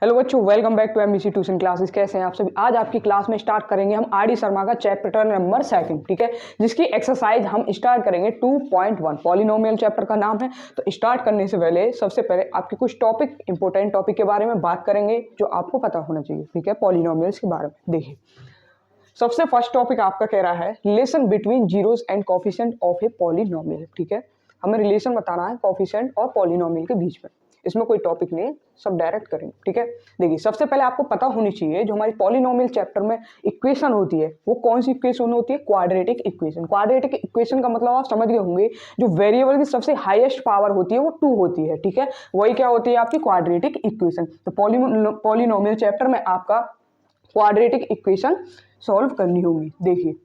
Hello बच्चों, welcome back to MBC tuition classes. कैसे हैं आप सभी। आज आपकी क्लास में स्टार्ट करेंगे हम आर डी शर्मा का चैप्टर नंबर 2, ठीक है, जिसकी एक्सरसाइज हम स्टार्ट करेंगे 2.1। पॉलिनोमियल चैप्टर का नाम है। तो स्टार्ट करने से पहले सबसे पहले आपके कुछ टॉपिक, इंपॉर्टेंट टॉपिक के बारे में बात करेंगे जो आपको पता होना चाहिए, ठीक है, पॉलिनोमियल्स के बारे में। देखिए, सबसे फर्स्ट टॉपिक आपका कह रहा है relation between zeros and coefficient of a polynomial, ठीक है। हमें रिलेशन बताना है कोफिशिएंट और पॉलिनोमियल के बीच में। इसमें कोई टॉपिक नहीं, सब डायरेक्ट करेंगे, ठीक है। देखिए, सबसे पहले आपको पता होनी चाहिए जो हमारी पॉलिनोमियल चैप्टर में इक्वेशन होती है वो कौन सी इक्वेशन होती है, क्वाड्रेटिक इक्वेशन। क्वाड्रेटिक इक्वेशन का मतलब आप समझ गए होंगे, जो वेरिएबल की सबसे हाईएस्ट पावर होती है वो 2 होती है, ठीक है। वही क्या होती है आपकी क्वाड्रेटिक इक्वेशन। तो पॉलिनोमियल चैप्टर में आपका क्वाड्रेटिक इक्वेशन सॉल्व करनी होगी। देखिए,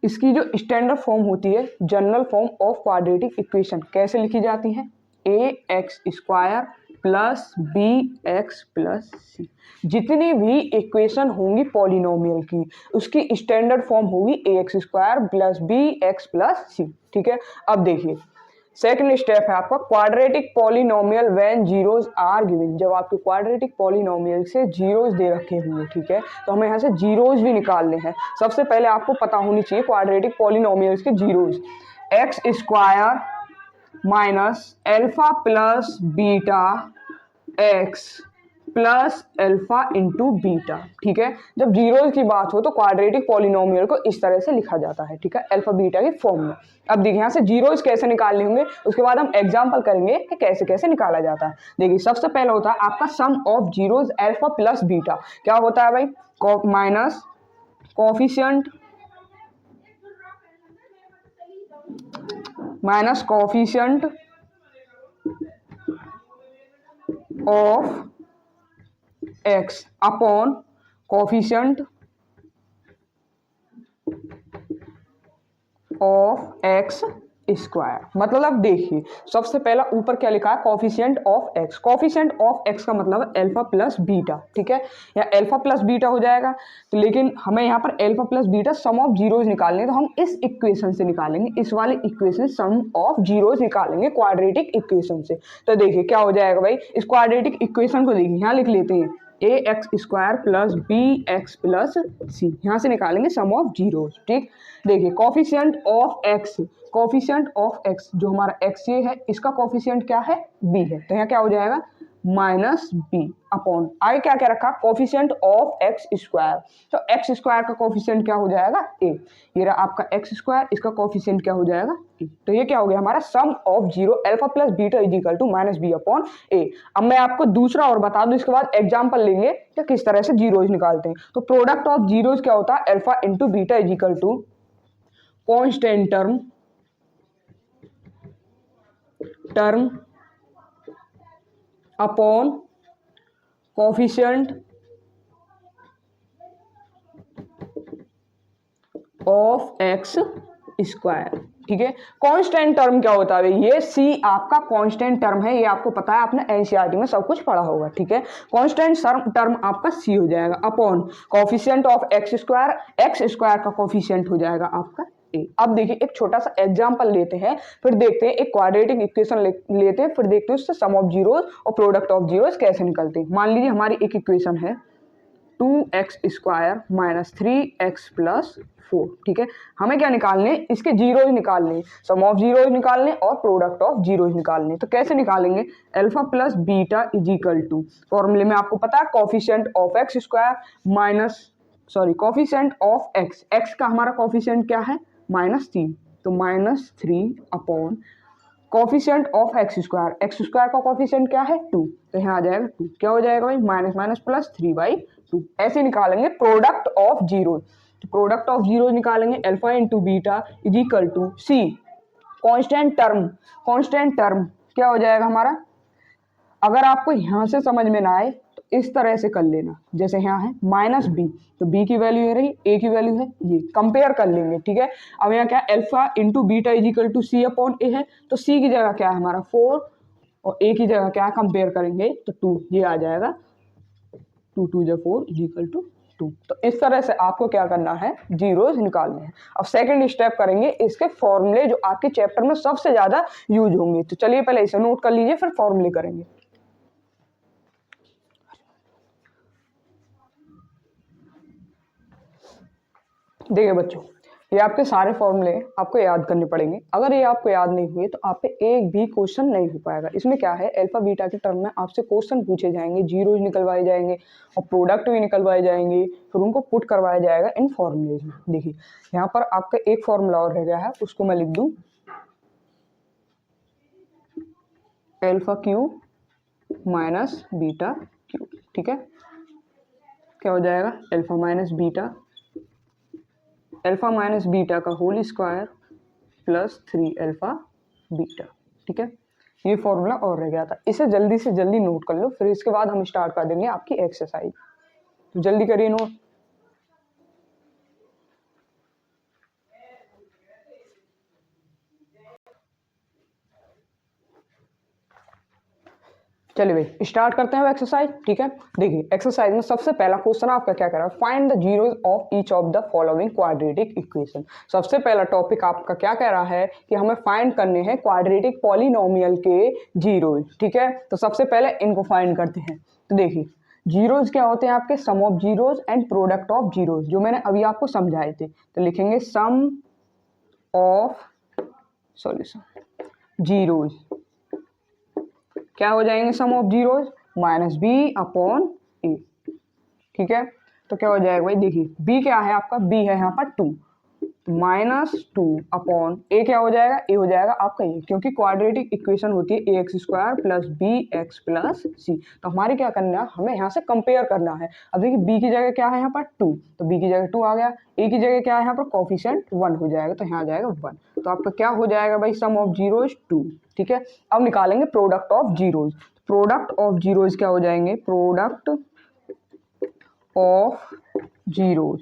इसकी जो स्टैंडर्ड फॉर्म होती है, general form of quadratic equation कैसे लिखी जाती है, ax² plus bx plus c। जितनी भी इक्वेशन होंगी पॉलिनोमियल की, उसकी स्टैंडर्ड फॉर्म होगी ax² plus bx plus c, ठीक है। अब देखिए, सेकंड स्टेप है आपका quadratic polynomial when zeros are given. जब आपके क्वाड्रेटिक पॉलिनोमियल से जीरोस दे रखे होंगे, ठीक है, तो हमें यहाँ से जीरोस भी निकालने हैं। सबसे पहले आपको पता होनी चाहिए क्वाड्रेटिक पॉलिनोमियल्स के zeros. x² minus alpha plus beta x plus alpha into beta, ठीक है। जब जीरोस की बात हो तो क्वाड्रेटिक पॉलिनोमियल को इस तरह से लिखा जाता है, ठीक है, अल्फा बीटा के फॉर्म में। अब देखिए, यहाँ से जीरोस कैसे निकालने होंगे, उसके बाद हम एग्जांपल करेंगे कि कैसे कैसे निकाला जाता है। देखिए, सबसे पहले होता है आपका sum of zeros alpha plus beta. क्या होता है भाई, minus coefficient of x upon coefficient of x square. मतलब देखिए, सबसे पहला ऊपर क्या लिखा है, coefficient of x. Coefficient of x का मतलब है अल्फा प्लस बीटा, ठीक है, या अल्फा प्लस बीटा हो जाएगा। तो लेकिन हमें यहाँ पर alpha plus beta some of zeros निकालने, तो हम इस इक्वेशन से निकालेंगे, इस वाले इक्वेशन सम ऑफ जीरोस निकालेंगे क्वाड्रेटिक इक्वेशन से। तो देखिए क्या हो जाएगा भाई, इस क्वाड्रेटिक इक्वेशन को देखिए, यहाँ लिख लेते हैं ax² plus bx plus c। यहाँ से निकालेंगे सम ऑफ जीरोस, ठीक। देखिए, coefficient of x, coefficient of x जो हमारा एक्स ये है, इसका कोफिशिएंट क्या है, b है। तो यहाँ क्या हो जाएगा, माइनस b अपॉन आगे क्या क्या रखा, कोफिशिएंट ऑफ x²। तो x² का कोफिशिएंट क्या हो जाएगा, a। ये रहा आपका x², इसका कोफिशिएंट क्या हो जाएगा, a। तो ये क्या हो गया हमारा sum of zero alpha plus beta is equal to minus b upon a। अब मैं आपको दूसरा और बता दूं, इसके बाद एग्जाम्पल लेंगे कि किस तरह से जीरोज निकालते हैं। तो प्रोडक्ट ऑफ जीरोज क्या होता है, alpha into beta is equal to constant term upon coefficient of x square, ठीक है। कांस्टेंट टर्म क्या होता है, ये सी आपका कांस्टेंट टर्म है, ये आपको पता है, आपने एनसीईआरटी में सब कुछ पढ़ा होगा, ठीक है। कांस्टेंट टर्म आपका सी हो जाएगा upon coefficient of x square का कोफिशिएंट हो जाएगा आपका ए। अब देखिए, एक छोटा सा एग्जांपल लेते हैं, फिर देखते हैं, एक क्वाड्रेटिक इक्वेशन लेते हैं, फिर देखते हैं उससे सम ऑफ जीरोस और प्रोडक्ट ऑफ जीरोस कैसे निकलते हैं। मान लीजिए हमारी एक इक्वेशन है 2x² माइनस 3x प्लस 4, ठीक है। हमें क्या निकालने, इसके जीरोज निकालने, सम ऑफ जीरोज निकालने और प्रोडक्ट ऑफ जीरोज निकालने। तो कैसे निकालेंगे, alpha plus beta is equal to, फॉर्मूले में आपको पता है coefficient of x² minus coefficient of x, x का हमारा कोफिशिएंट क्या है, -3, तो -3 अपॉन कोफिशिएंट ऑफ x² का कोफिशिएंट क्या है, 2, तो यहाँ आ जाएगा 2। क्या हो जाएगा भाई, माइनस माइनस प्लस 3/2। ऐसे निकालेंगे प्रोडक्ट ऑफ जीरो। तो प्रोडक्ट ऑफ जीरो निकालेंगे, alpha into beta is equal to C constant term क्या हो जाएगा हमारा। अगर आपको यहाँ से समझ में ना आए तो इस तरह से कर लेना, जैसे यहाँ है माइनस b, तो b की वैल्यू है रही, a की वैल्यू है ये, कंपेयर कर लेंगे, ठीक है। अब यहाँ क्या है, alpha into beta is equal to C upon a है, तो c की जगह क्या है हमारा 4 और a की जगह क्या है, कंपेयर करेंगे तो 2, ये आ जाएगा 2 2 जा 4 इज इक्वल टू 2। तो इस तरह से आपको क्या करना है, जीरोज निकालने हैं। अब सेकंड स्टेप करेंगे, इसके फॉर्मूले जो आपके चैप्टर में सबसे ज्यादा यूज होंगे। तो चलिए पहले इसे नोट कर लीजिए, फिर फॉर्मूले करेंगे। देखिए बच्चों, ये आपके सारे फॉर्मूले आपको याद करने पड़ेंगे। अगर ये आपको याद नहीं हुए तो आप पे एक भी क्वेश्चन नहीं हो पाएगा। इसमें क्या है, अल्फा बीटा के टर्म में आपसे क्वेश्चन पूछे जाएंगे, जीरोज निकलवाए जाएंगे और प्रोडक्ट भी निकलवाए जाएंगे, फिर उनको पुट करवाया जाएगा इन फॉर्मूलेज में। देखिए यहाँ पर आपका एक फॉर्मूला और रह गया है, उसको मैं लिख दूँ alpha cube minus beta cube. ठीक है, क्या हो जाएगा, अल्फा माइनस बीटा का whole square plus 3 alpha beta. ठीक है, ये फॉर्मूला और रह गया था, इसे जल्दी से जल्दी नोट कर लो, फिर इसके बाद हम स्टार्ट कर देंगे आपकी एक्सरसाइज। तो जल्दी करिए नोट। चलिए भाई स्टार्ट करते हैं एक्सरसाइज। ठीक है, देखिए एक्सरसाइज में सबसे पहला क्वेश्चन आपका क्या कह रहा है, find the zeros of each of the following quadratic equation. सबसे पहला टॉपिक आपका क्या कह रहा है कि हमें फाइंड करने हैं क्वाड्रेटिक पॉलिनोमियल के जीरोज। ठीक है, तो सबसे पहले इनको फाइंड करते हैं। तो देखिए जीरोज क्या होते हैं आपके, sum of zeros and product of zeros, जो मैंने अभी आपको समझाए थे। तो लिखेंगे सम ऑफ जीरोज, क्या हो जाएंगे sum of zeros, minus b upon a. ठीक है, तो क्या हो जाएगा भाई, देखिए बी क्या है आपका, बी है यहाँ पर 2, तो माइनस 2 अपॉन ए क्या हो जाएगा, ए हो जाएगा आपका ये, क्योंकि क्वाड्रेटिक इक्वेशन होती है a x square plus b x plus c. तो हमारे क्या करना है, हमें यहाँ से कंपेयर करना है। अब देखिए बी की जगह क्या है यहाँ पर 2, तो बी की जगह 2 आ गया, ए की जगह क्या है यहाँ पर कोफिशिएंट 1 हो जाएगा, तो यहाँ आ जाएगा 1। तो आपका क्या हो जाएगा भाई, सम ऑफ जीरोज 2। ठीक है, अब निकालेंगे product of zeros. Product of zeros क्या हो जाएंगे, product of zeros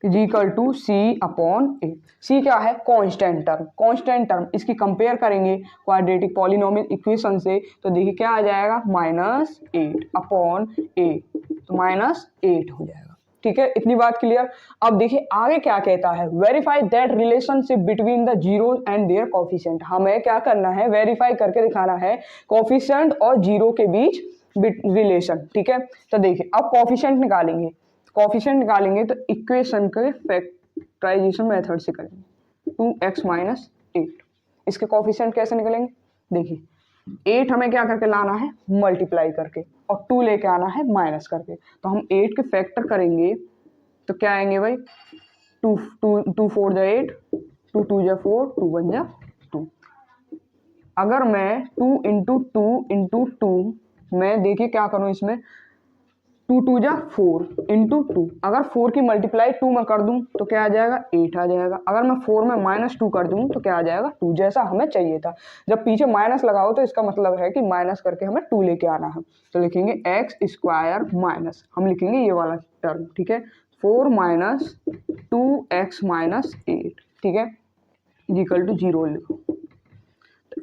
is equal to C upon ए। सी क्या है, कांस्टेंट टर्म, कांस्टेंट टर्म इसकी कंपेयर करेंगे क्वाड्रेटिक पॉलिनोमियल इक्वेशन से, तो देखिए क्या आ जाएगा, -8 अपॉन ए, तो -8 हो जाएगा। ठीक है, इतनी बात क्लियर। अब देखिए आगे क्या कहता है, verify that relationship between the zero and their coefficient. हमें क्या करना है, वेरीफाई करके दिखाना है कोफिशिएंट और जीरो के बीच रिलेशन। ठीक है, तो देखिए अब कोफिशिएंट निकालेंगे, कोफिशिएंट निकालेंगे तो इक्वेशन के फैक्टराइजेशन मेथड से करेंगे, 2x माइनस 8। इसके कोफिशिएंट कैसे निकलेंगे, देखिए 8 हमें क्या करके लाना है, मल्टीप्लाई करके, और 2 लेके आना है माइनस करके। तो हम 8 के फैक्टर करेंगे तो क्या आएंगे भाई, 2 4 जा 8, 2 2 जा 4, 2 1 जा 2। अगर मैं 2 इंटू 2 इंटू 2 मैं देखिए क्या करूँ इसमें, 2 2 जा 4 इंटू 2, अगर 4 की मल्टीप्लाई 2 में कर दूं तो क्या आ जाएगा, 8 आ जाएगा। अगर मैं 4 में -2 कर दूं तो क्या आ जाएगा, 2, जैसा हमें चाहिए था। जब पीछे माइनस लगाओ तो इसका मतलब है कि माइनस करके हमें 2 लेके आना है। तो लिखेंगे एक्स स्क्वायर माइनस, हम लिखेंगे ये वाला टर्म। ठीक है, 4 माइनस 2x माइनस 8। ठीक है, इक्वल टू 0 लिखो।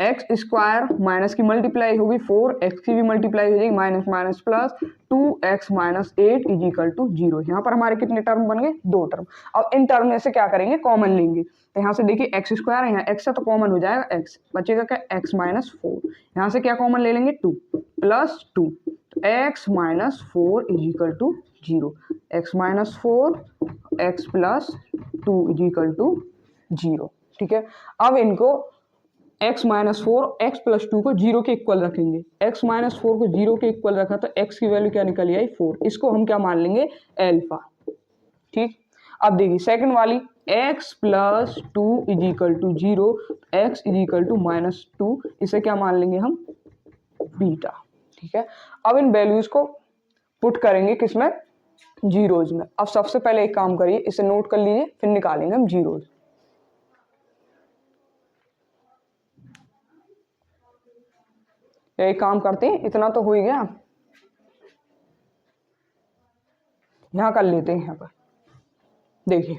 एक्स स्क्वायर माइनस की मल्टीप्लाई होगी 4, एक्स की भी मल्टीप्लाई हो जाएगी minus minus plus 2x minus 8 is equal to 0। यहाँ पर हमारे कितने टर्म बन गए, 2 टर्म। अब इन टर्म में से क्या करेंगे, कॉमन लेंगे। तो यहाँ से देखिए एक्स स्क्वायर है, यहाँ एक्स से तो कॉमन हो जाएगा एक्स, बचेगा क्या, एक्स माइनस 4। यहाँ से क्या कॉमन ले लेंगे, 2 plus 2, X minus 4 is equal to 0। X minus 4 X plus 2 is equal to 0। ठीक है, अब इनको x माइनस 4 एक्स प्लस 2 को 0 के इक्वल रखेंगे। x माइनस 4 को 0 के इक्वल रखा तो x की वैल्यू क्या निकल आई, 4। इसको हम क्या मान लेंगे, अल्फा। ठीक, अब देखिए सेकंड वाली x plus 2 is equal to 0, X is equal to -2, इसे क्या मान लेंगे हम, बीटा। ठीक है, अब इन वैल्यूज को पुट करेंगे किसमें, जीरोज में। अब सबसे पहले एक काम करिए, इसे नोट कर लीजिए, फिर निकालेंगे हम जीरोज। एक काम करते हैं, इतना तो हो ही गया, यहाँ कर लेते हैं। यहाँ पर देखिए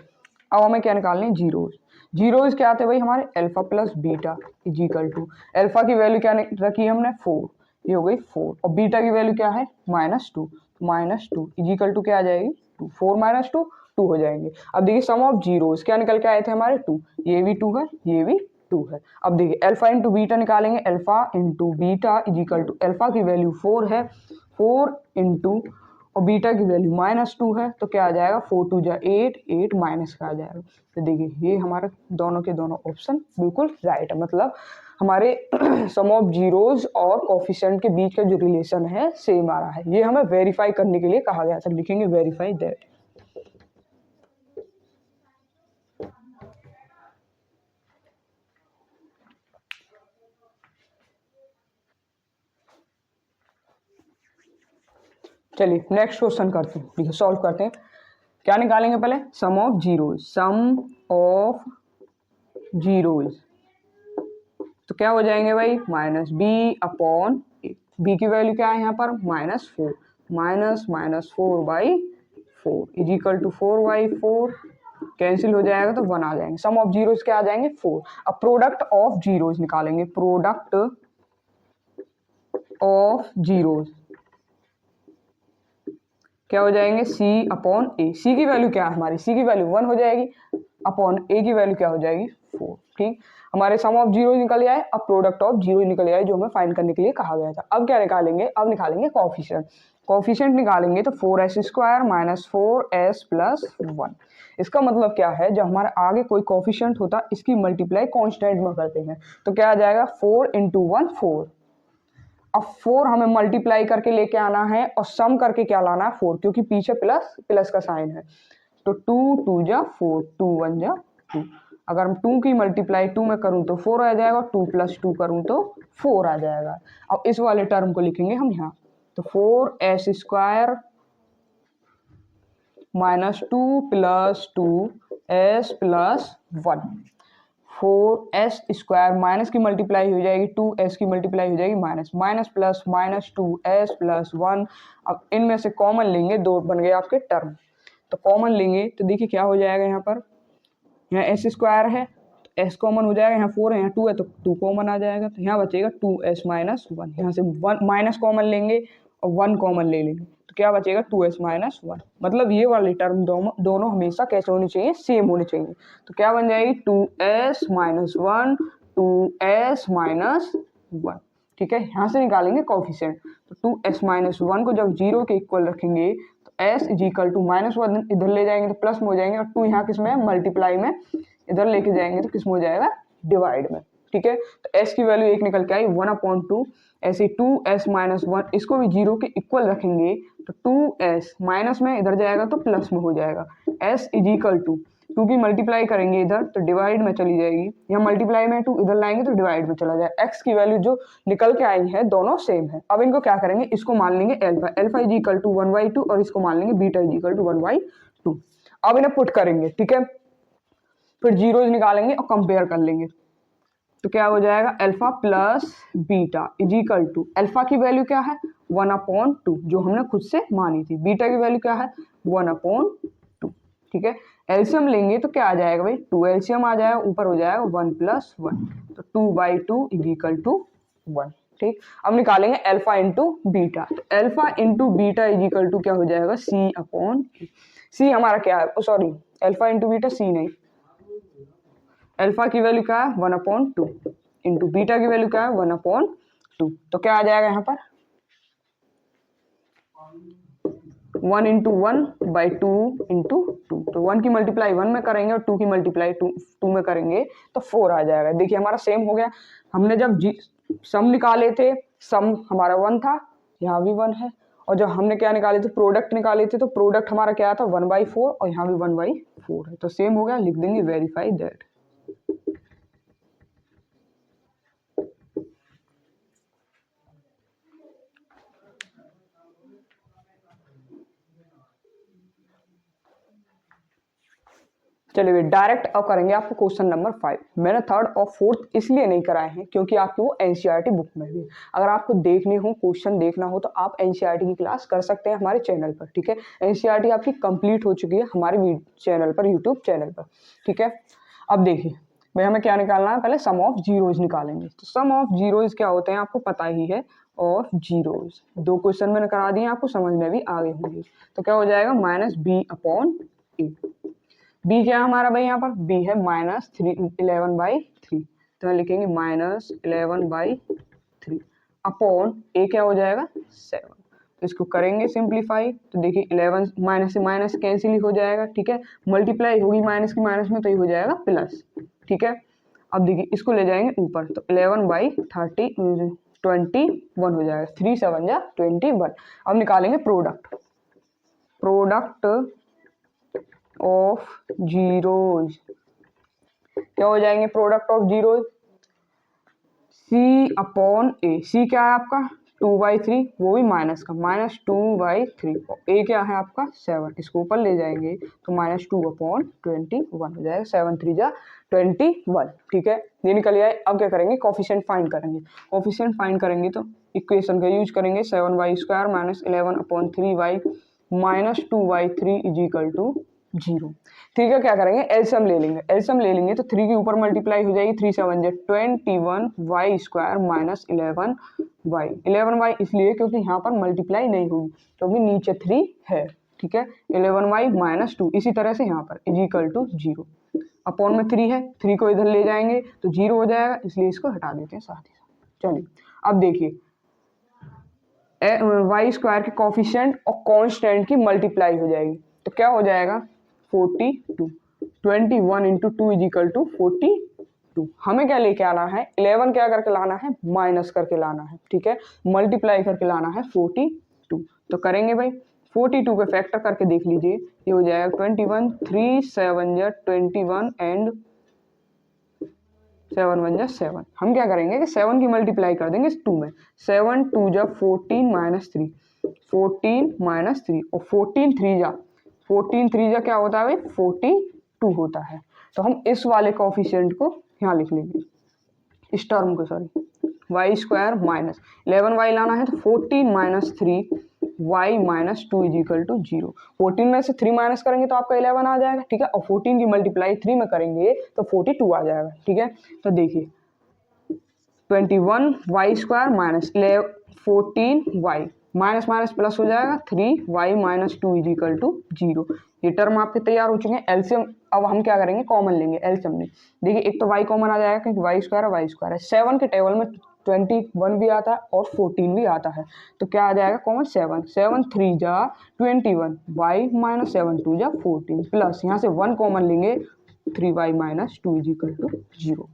अब हमें क्या निकालने हैं, जीरोज। जीरोज क्या आते हैं भाई हमारे, alpha plus beta is equal to, alpha की वैल्यू क्या रखी है हमने, 4, ये हो गई 4, और बीटा की वैल्यू क्या है, -2, -2 इज इक्वल टू क्या आ जाएगी, 2, 4 माइनस 2 2 हो जाएंगे। अब देखिए सम ऑफ जीरोज क्या निकल के आए थे हमारे, 2, ये भी 2 है, ये भी 2 है। अब देखिए अल्फा इंटू बीटा निकालेंगे, alpha into beta is equal to, alpha की वैल्यू 4 है, 4 इंटू, और बीटा की वैल्यू -2 है, तो क्या आ जाएगा 4 2 जा 8, 8 माइनस का आ जाएगा। तो देखिए ये हमारे दोनों के दोनों ऑप्शन बिल्कुल राइट है, मतलब हमारे सम ऑफ जीरोज और कोफिशिएंट के बीच का जो रिलेशन है सेम आ रहा है। ये हमें वेरीफाई करने के लिए कहा गया था, लिखेंगे वेरीफाई दैट। चलिए नेक्स्ट क्वेश्चन करते हैं, ठीक है, सॉल्व करते हैं। क्या निकालेंगे पहले, sum of zeros, sum of zeros, तो क्या हो जाएंगे भाई, minus b upon a. B की वैल्यू क्या है यहाँ पर, -4, -4/4 इज इक्वल टू 4/4, कैंसिल हो जाएगा तो 1 आ जाएंगे। सम ऑफ जीरोज क्या आ जाएंगे, 4। अब प्रोडक्ट ऑफ जीरोज निकालेंगे, प्रोडक्ट ऑफ जीरोज क्या हो जाएंगे, सी अपॉन ए। सी की वैल्यू क्या है हमारी, सी की वैल्यू 1 हो जाएगी, अपॉन ए की वैल्यू क्या हो जाएगी 4। ठीक, हमारे सम ऑफ जीरो निकल आए। अब प्रोडक्ट ऑफ जीरो निकल आए, जो हमें फाइंड करने के लिए कहा गया था। अब क्या निकालेंगे, अब निकालेंगे कोएफिशिएंट। कोएफिशिएंट निकालेंगे तो 4s² - 4s + 1। इसका मतलब क्या है, जब हमारे आगे कोई कोएफिशिएंट होता है इसकी मल्टीप्लाई कांस्टेंट में करते हैं, तो क्या आ जाएगा 4 × 1 4। अब 4 हमें मल्टीप्लाई करके लेके आना है और सम करके क्या लाना है 4, क्योंकि पीछे प्लस प्लस का साइन है। तो 2 2 जा 4, 2 1 जा 2। अगर हम 2 की मल्टीप्लाई 2 में करूं तो 4 आ जाएगा, 2 + 2 करूं तो 4 आ जाएगा। अब इस वाले टर्म को लिखेंगे हम यहाँ, तो 4s² - 2 + 2s + 1। 4s² माइनस की मल्टीप्लाई हो जाएगी, 2s की मल्टीप्लाई हो जाएगी माइनस, माइनस प्लस -2s + 1। अब इनमें से कॉमन लेंगे, दो बन गए आपके टर्म, तो कॉमन लेंगे तो देखिए क्या हो जाएगा, यहाँ पर यहाँ s² है तो s कॉमन हो जाएगा, यहाँ 4 है यहाँ 2 है तो 2 कॉमन आ जाएगा, तो यहाँ बचेगा 2s - 1। यहाँ से 1 माइनस कॉमन लेंगे और 1 कॉमन ले लेंगे, तो क्या बचेगा 2s - 1। मतलब ये वाली टर्म दोनों हमेशा कैसे होनी चाहिए, सेम होनी चाहिए। तो क्या बन जाएगी 2s - 1, 2s - 1। ठीक है, यहाँ से निकालेंगे कोएफिशिएंट। तो 2s - 1 को जब 0 के इक्वल रखेंगे तो s = -1 इधर ले जाएंगे तो प्लस में हो जाएंगे, और 2 यहाँ किस में मल्टीप्लाई में, इधर लेके जाएंगे तो किस में हो जाएगा, डिवाइड में। ठीक है, तो s की वैल्यू 1 निकल के आई 1/2। ऐसे 2s - 1 इसको भी 0 के इक्वल रखेंगे तो 2s माइनस में इधर जाएगा तो प्लस में हो जाएगा। s = 2 की मल्टीप्लाई करेंगे इधर तो डिवाइड में चली जाएगी, यहाँ मल्टीप्लाई में 2 इधर लाएंगे तो डिवाइड में चला जाएगा। x की वैल्यू जो निकल के आई है दोनों सेम है। अब इनको क्या करेंगे, इसको मान लेंगे अल्फा, अल्फा = 1/2 और इसको मान लेंगे बीटा = 1/2। अब इन्हें पुट करेंगे, ठीक है, फिर जीरोज निकालेंगे और कंपेयर कर लेंगे, तो क्या हो जाएगा अल्फा प्लस बीटा = अल्फा की वैल्यू क्या है 1/2, जो हमने खुद से मानी थी। बीटा की वैल्यू क्या है 1/2। ठीक है, एलसीएम लेंगे तो क्या आ जाएगा भाई 2 एलसीएम आ जाएगा, ऊपर हो जाएगा 1 + 1, तो 2/2 = 1। ठीक, अब निकालेंगे अल्फा इंटू बीटा, तो अल्फा इंटू बीटा = क्या हो जाएगा C/A। सी हमारा क्या है, सॉरी अल्फा इंटू बीटा सी नहीं, अल्फा की वैल्यू क्या है 1/2 इंटू बीटा की वैल्यू क्या है 1/2, तो क्या आ जाएगा यहाँ पर 1 × 1/2 × 2, तो 1 की मल्टीप्लाई 1 में करेंगे और 2 की मल्टीप्लाई 2 में करेंगे तो 4 आ जाएगा। देखिए हमारा सेम हो गया। हमने जब सम निकाले थे, सम हमारा 1 था, यहाँ भी 1 है, और जब हमने क्या निकाले थे, प्रोडक्ट निकाले थे, तो प्रोडक्ट हमारा क्या था 1/4 और यहाँ भी 1/4 है, तो सेम हो गया, लिख देंगे वेरीफाई दैट। चलिए डायरेक्ट अब करेंगे आपको क्वेश्चन नंबर 5। मैंने थर्ड और फोर्थ इसलिए नहीं कराए हैं क्योंकि आपकी वो एनसीईआरटी बुक में भी है। अगर आपको देखने हो, क्वेश्चन देखना हो, तो आप एनसीईआरटी की क्लास कर सकते हैं हमारे चैनल पर। ठीक है, एनसीईआरटी आपकी कंप्लीट हो चुकी है हमारे चैनल पर, यूट्यूब चैनल पर। ठीक है, अब देखिए भाई हमें क्या निकालना है, पहले सम ऑफ जीरोज निकालेंगे। तो सम ऑफ जीरोज क्या होते हैं आपको पता ही है, ऑफ जीरोज 2 क्वेश्चन मैंने करा दिए, आपको समझ में भी आ गए होंगे। तो क्या हो जाएगा -b/a। b क्या है हमारा भाई, यहाँ पर b है -11/3, तो लिखेंगे -11/3 अपॉन a क्या हो जाएगा 7। तो इसको करेंगे सिंप्लीफाई, तो देखिए 11 माइनस से माइनस कैंसिल ही हो जाएगा, ठीक है, मल्टीप्लाई होगी माइनस की माइनस में तो ये हो जाएगा प्लस, ठीक है। अब देखिए इसको ले जाएंगे ऊपर, तो 11/21 हो जाएगा, 3 7 जा 21। अब निकालेंगे प्रोडक्ट ऑफ जीरोज, क्या हो जाएंगे product of zeros, c upon ए, सी क्या है आपका 2/3, वो भी माइनस का -2/3, और ए क्या है आपका 7, इसको ऊपर ले जाएंगे तो -2/21 हो जाएगा, 7 3 जा 21, ठीक है, ये निकल गया है। अब क्या करेंगे, कोफिशिएंट फाइंड करेंगे, कोफिशिएंट फाइंड करेंगे तो इक्वेशन का यूज करेंगे, 7y² - 11/3y -2/3 = 0, ठीक है। क्या करेंगे, एलसीएम ले लेंगे, एलसीएम ले लेंगे तो 3 के ऊपर मल्टीप्लाई हो जाएगी, 3 7 जा 21y² - 11y इसलिए क्योंकि यहाँ पर मल्टीप्लाई नहीं होगी क्योंकि नीचे 3 है, ठीक है, 11y - 2 इसी तरह से यहाँ पर = 0, अपॉन में 3 है, 3 को इधर ले जाएंगे तो 0 हो जाएगा, इसलिए इसको हटा देते हैं साथ ही साथ। चलिए अब देखिए y² के कोफिशिएंट और कांस्टेंट की मल्टीप्लाई हो जाएगी तो क्या हो जाएगा 42, 21 × 2 = 42। हमें क्या लेके आना है, 11 क्या करके लाना है, माइनस करके लाना है, ठीक है, मल्टीप्लाई करके लाना है 42, तो करेंगे भाई 42 पे फैक्टर करके देख लीजिए, ये हो जाएगा 21, 3 7 जा 21 एंड 7 1 जा 7। हम क्या करेंगे कि 7 की मल्टीप्लाई कर देंगे 2 में, 7 2 जा 14 -3, 14 -3 और 14 3 जा क्या होता है भाई 42 होता है। तो हम इस वाले कोफिशिएंट को यहाँ लिख लेंगे, इस टर्म को, सॉरी, y² माइनस 11y लाना है तो 14 - 3y - 2 = 0, 14 में से 3 माइनस करेंगे तो आपका 11 आ जाएगा, ठीक है, और 14 की मल्टीप्लाई 3 में करेंगे तो 42 आ जाएगा, ठीक है। तो देखिए 21y² - 14y minus minus plus हो जाएगा, 3y - 2 = 0, ये टर्म आपके तैयार हो चुके हैं। एलसीएम अब हम क्या करेंगे, कॉमन लेंगे एलसीएम में, देखिए एक तो y कॉमन आ जाएगा क्योंकि y² है, 7 के टेबल में 21 भी आता है और 14 भी आता है, तो क्या आ जाएगा कॉमन 7, 7 3 जा 21, y - 7 2 जा 14 प्लस यहाँ से 1 कॉमन लेंगे, 3y - 2 = 0।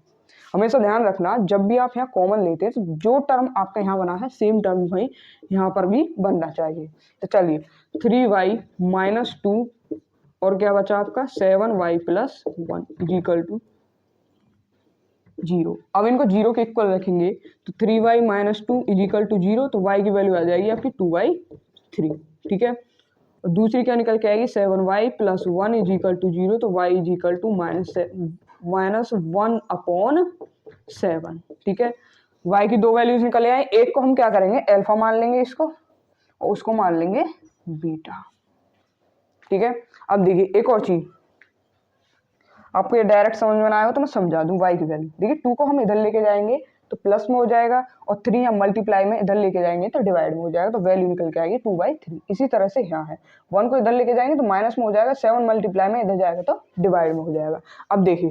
हमेशा ध्यान रखना जब भी आप यहाँ कॉमन लेते हैं तो जो टर्म आपका यहाँ बना है सेम टर्म भाई यहाँ पर भी बनना चाहिए। तो चलिए 3y - 2 और क्या बचा आपका 7y + 1 = 0। अब इनको 0 के इक्वल रखेंगे तो 3y - 2 = 0, तो y की वैल्यू आ जाएगी आपकी 2/3, ठीक है। और दूसरी क्या निकल के आएगी 7y + 1 = 0, तो y = -1/7, ठीक है। y की 2 वैल्यूज निकल आए, एक को हम क्या करेंगे अल्फा मान लेंगे इसको और उसको मान लेंगे बीटा, ठीक है। अब देखिए एक और चीज आपको ये डायरेक्ट समझ में आएगा तो मैं समझा दूं, y की वैल्यू देखिए 2 को हम इधर लेके जाएंगे तो प्लस में हो जाएगा और 3 हम मल्टीप्लाई में इधर लेके जाएंगे तो डिवाइड में हो जाएगा, तो वैल्यू निकल के आएगी 2/3। इसी तरह से यहाँ है 1 को इधर लेके जाएंगे तो माइनस में हो जाएगा, 7 मल्टीप्लाई में इधर जाएगा तो डिवाइड में हो जाएगा। अब देखिए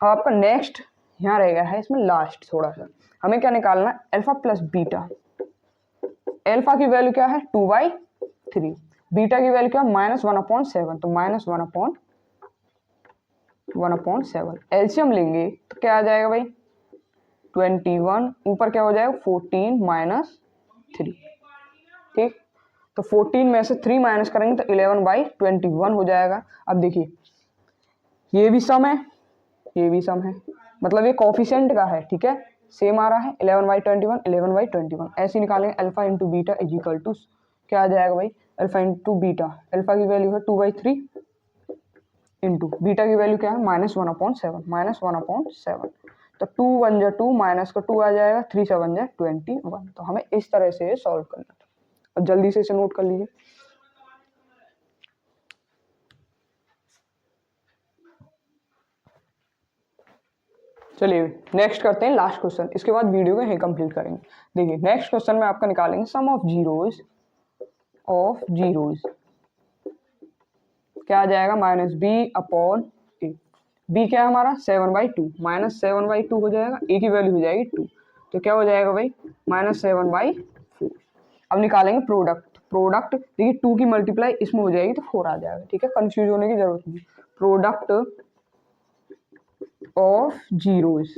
अब आपका नेक्स्ट यहाँ रहेगा है इसमें लास्ट थोड़ा सा, हमें क्या निकालना है अल्फा प्लस बीटा। अल्फा की वैल्यू क्या है 2/3, बीटा की वैल्यू क्या है -1/7, तो -1/7 एलसीएम लेंगे तो क्या आ जाएगा भाई 21, ऊपर क्या हो जाएगा 14 - 3, ठीक, तो 14 में से 3 माइनस करेंगे तो 11/21 हो जाएगा। अब देखिए ये भी सम है, ये भी सम है, मतलब ये कोफिशिएंट का है, ठीक है, सेम आ रहा है 11/21 11/21, ऐसे निकालेंगे अल्फा × बीटा = क्या आ जाएगा भाई अल्फा × बीटा, अल्फा की वैल्यू है 2/3 इंटू बीटा की वैल्यू क्या है -1/7, तो 2 1 जा 2 माइनस का 2 आ जाएगा, 3 7 जा 21। तो हमें इस तरह से सॉल्व करना था, और जल्दी से इसे नोट कर लीजिए। चलिए नेक्स्ट करते हैं लास्ट क्वेश्चन, इसके बाद वीडियो को यहीं कंप्लीट करेंगे। देखिए नेक्स्ट क्वेश्चन में आपका निकालेंगे सम ऑफ जीरोज क्या आ जाएगा -b/a, b क्या है हमारा 7/2 -7/2 हो जाएगा, a की वैल्यू हो जाएगी 2, तो क्या हो जाएगा भाई -7/4, अब निकालेंगे प्रोडक्ट। प्रोडक्ट देखिए 2 की मल्टीप्लाई इसमें हो जाएगी तो 4 आ जाएगा, ठीक है, कंफ्यूज होने की जरूरत नहीं। प्रोडक्ट ऑफ जीरोज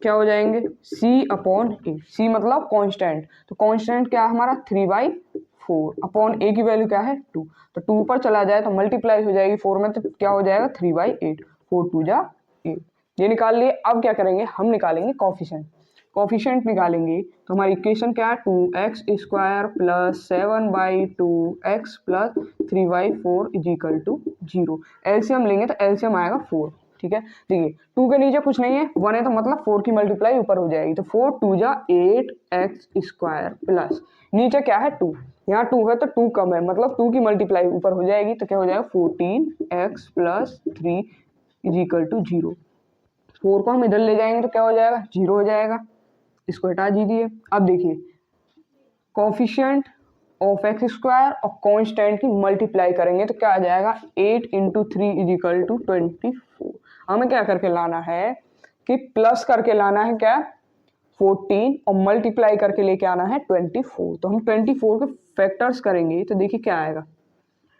क्या हो जाएंगे, सी अपॉन ए। सी मतलब कांस्टेंट, तो कांस्टेंट क्या है हमारा 3/4 अपॉन ए की वैल्यू क्या है 2, तो 2 पर चला जाए तो मल्टीप्लाई हो जाएगी 4 में, तो क्या हो जाएगा 3/8, 4 2 जा 8, ये निकाल लिए। अब क्या करेंगे, हम निकालेंगे कॉफिशिएंट। कॉफिशिएंट निकालेंगे तो हमारी इक्वेशन क्या है 2x² plus 7/2x plus 3/4 is equal to 0। LCM लेंगे तो एलसीएम आएगा 4, ठीक है। देखिए 2 के नीचे कुछ नहीं है, 1 है, तो मतलब 4 की मल्टीप्लाई ऊपर हो जाएगी, तो 4 2 जा 8x² प्लस नीचे क्या है 2, यहाँ 2 है तो 2 कम है, मतलब 2 की मल्टीप्लाई ऊपर हो जाएगी, तो क्या हो जाएगा 14x plus 3 is equal to 0। 4 को हम इधर ले जाएंगे तो क्या हो जाएगा 0 हो जाएगा, इसको हटा दीजिए। अब देखिए कोफिशिएंट ऑफ x² और कांस्टेंट की मल्टीप्लाई करेंगे तो क्या आ जाएगा 8 × 3 इज इक्वल टू 24। हमें क्या करके लाना है कि प्लस करके लाना है क्या 14 और मल्टीप्लाई करके लेके आना है 24। तो हम 24 के फैक्टर्स करेंगे तो देखिए क्या आएगा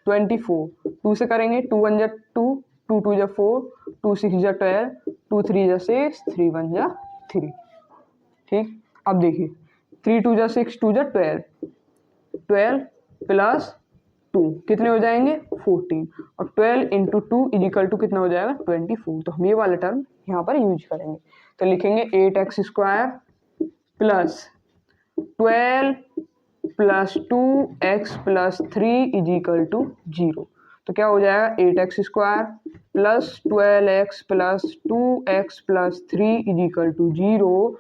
24, 2 से करेंगे 2 1 जा 2, 2 2 जा 4, 2 6 जा 12, 2 3 जा 6, 3 1 जा 3, ठीक। अब देखिए 3 2 जा 6, 2 जा 12, 12 प्लस 2 कितने हो जाएंगे 14, और 12 × 2 इज इक्वल टू कितना हो जाएगा 24। तो हम ये वाला टर्म यहाँ पर यूज करेंगे, तो लिखेंगे 8x² plus 12 plus 2x plus 3 is equal to 0। तो क्या हो जाएगा 8x² plus 12x plus 2x plus 3 is equal to 0।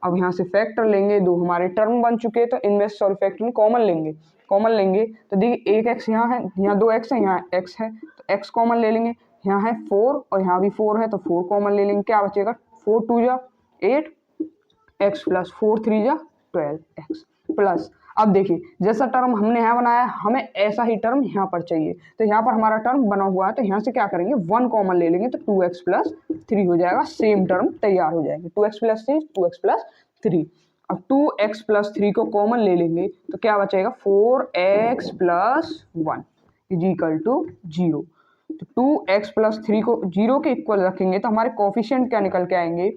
अब यहाँ से फैक्टर लेंगे, दो हमारे टर्म बन चुके हैं तो इनमें सॉरी फैक्टर कॉमन लेंगे, कॉमन लेंगे तो देखिए 1x यहाँ है, यहाँ 2x है, यहाँ x है, तो x कॉमन ले लेंगे, यहाँ है 4 और यहाँ भी 4 है तो 4 कॉमन ले लेंगे, क्या बचेगा 4 2 जा 8 x प्लस 4 3 जा 12x प्लस। अब देखिए जैसा टर्म हमने यहाँ बनाया हमें ऐसा ही टर्म यहाँ पर चाहिए, तो यहाँ पर हमारा टर्म बना हुआ है तो यहाँ से क्या करेंगे 1 कॉमन ले लेंगे तो 2x प्लस 3 हो जाएगा, सेम टर्म तैयार हो जाएंगे 2x प्लस 3 2x प्लस 3। अब 2x प्लस 3 को कॉमन ले लेंगे तो क्या बचेगा 4x plus 1 is equal to 0। तो 2x प्लस 3 को 0 के इक्वल रखेंगे तो हमारे कोफिशिएंट क्या निकल के आएंगे,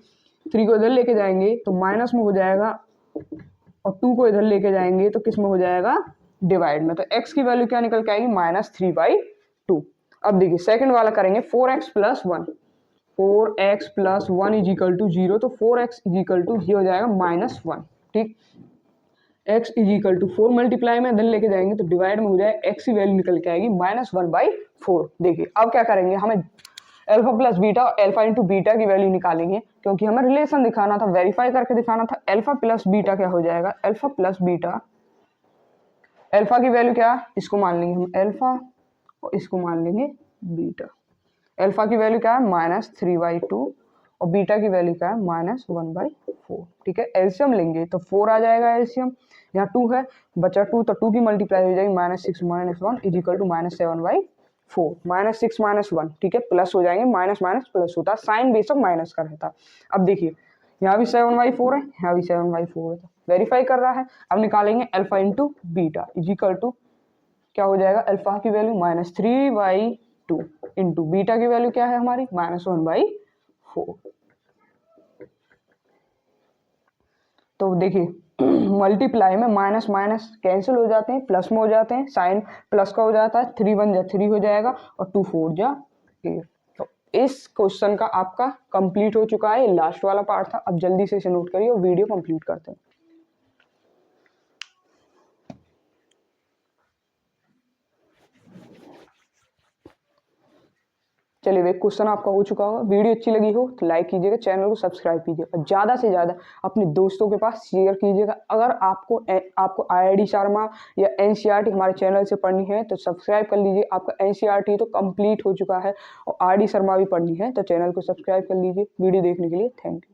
3 को इधर लेके जाएंगे तो माइनस में हो जाएगा और 2 को इधर लेके जाएंगे तो किस में हो जाएगा डिवाइड में, तो x की वैल्यू क्या निकल के आएगी -3/2। अब देखिए सेकंड वाला करेंगे 4x plus 1, 4x plus 1 is equal to 0, तो 4x इज इक्वल टू ये हो जाएगा -1, ठीक। x is equal to 4 multiply में इधर लेके जाएंगे तो डिवाइड में हो जाएगा x की वैल्यू निकल के आएगी -1/4। देखिए अब क्या करेंगे, हमें अल्फा प्लस बीटा और अल्फा इंटू बीटा की वैल्यू निकालेंगे क्योंकि हमें रिलेशन दिखाना था, वेरीफाई करके दिखाना था। अल्फा प्लस बीटा क्या हो जाएगा, अल्फा प्लस बीटा, अल्फा की वैल्यू क्या इसको मान लेंगे हम अल्फा और इसको मान लेंगे बीटा। अल्फा की वैल्यू क्या है -3/2 और बीटा की वैल्यू क्या है -1/4, ठीक है। एलसीएम लेंगे तो 4 आ जाएगा एलसीएम, यहाँ 2 है बचा 2 तो 2 की मल्टीप्लाई हो जाएगी -6 - 1 इज इक्वल टू -7/4, -6 - 1, ठीक है, प्लस हो जाएंगे, माइनस माइनस प्लस होता है, साइन बेशक माइनस का रहता। अब देखिए यहाँ भी 7/4 है, यहाँ भी 7/4 है, तो वेरीफाई कर रहा है। अब निकालेंगे alpha into beta is equal to क्या हो जाएगा, अल्फा की वैल्यू -3/2 इंटू बीटा की वैल्यू क्या है हमारी -1/4। तो देखिए मल्टीप्लाई में माइनस माइनस कैंसिल हो जाते हैं, प्लस में हो जाते हैं, साइन प्लस का हो जाता है, 3 1 जा 3 हो जाएगा और 2 4 जा 8। तो इस क्वेश्चन का आपका कंप्लीट हो चुका है, ये लास्ट वाला पार्ट था। अब जल्दी से इसे नोट करिए और वीडियो कंप्लीट करते हैं। चलिए एक क्वेश्चन आपका हो चुका होगा, वीडियो अच्छी लगी हो तो लाइक कीजिएगा, चैनल को सब्सक्राइब कीजिएगा और ज़्यादा से ज़्यादा अपने दोस्तों के पास शेयर कीजिएगा। अगर आपको IIT शर्मा या NCERT हमारे चैनल से पढ़नी है तो सब्सक्राइब कर लीजिए। आपका NCERT तो कंप्लीट हो चुका है और RD शर्मा भी पढ़नी है तो चैनल को सब्सक्राइब कर लीजिए। वीडियो देखने के लिए थैंक यू।